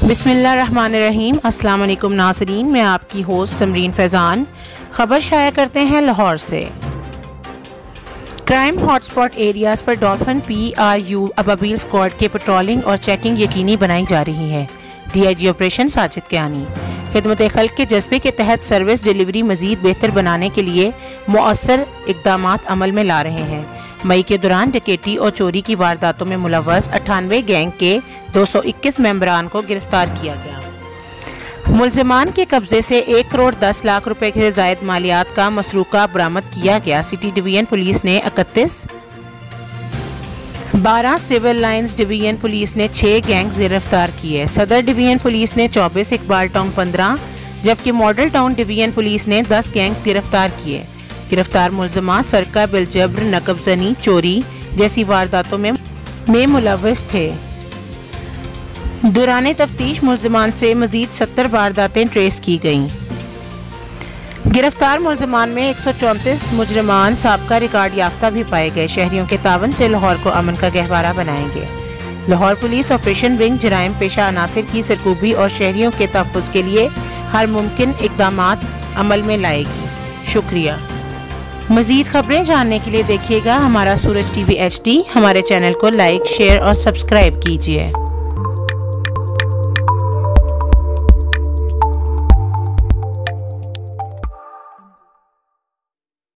बिस्मिल्लाहिर्रहमानिर्रहीम। अस्सलाम वालेकुम नाज़रीन, मैं आपकी होस्ट समरीन फैज़ान ख़बर शाया करते हैं लाहौर से। क्राइम हॉटस्पॉट एरियाज़ पर डॉल्फिन PRU अबाबील स्क्वाड के पेट्रोलिंग और चेकिंग यकीनी बनाई जा रही है। DIG operation Sajid Kiyani. खिदमत खल्क के जज्बे के तहत सर्विस डिलीवरी मज़ीद बेहतर बनाने के लिए मौअस्सर इक़दामात अमल में ला रहे हैं। मई के दौरान डकैती और चोरी की वारदातों में मुलव्वस 98 गैंग के 221 मेंबरान को गिरफ्तार किया गया। मुल्ज़िमान के कब्जे से 1 करोड़ 10 लाख रुपए से ज़ायद मालियात का मसरूका बरामद किया गया। सिटी डिवीजन पुलिस ने 31, 12 सिविल लाइंस डिवीजन पुलिस ने 6 गैंग गिरफ्तार किए। सदर डिवीजन पुलिस ने 24, इकबाल टाउन 15, जबकि मॉडल टाउन डिवीजन पुलिस ने 10 गैंग गिरफ्तार किए। गिरफ्तार मुल्ज़िमान सरका बिलजब्र, नकबजनी, चोरी जैसी वारदातों में मुलव्वस थे। दौरान तफ्तीश मुल्ज़िमान से मज़ीद 70 वारदातें ट्रेस की गईं। गिरफ्तार मुल्ज़िमान में 134 मुजरिमान साबका रिकॉर्ड याफ्ता भी पाए गए। शहरियों के तावन से लाहौर को अमन का गहवारा बनाएंगे। लाहौर पुलिस ऑपरेशन विंग जराइम पेशा अनासिर की सरकूबी और शहरियों के तहफ़्फ़ुज़ के लिए हर मुमकिन इक़दामात अमल में लाएगी। शुक्रिया। मज़ीद खबरें जानने के लिए देखिएगा हमारा सूरज TV HD। हमारे चैनल को लाइक, शेयर और सब्सक्राइब कीजिए।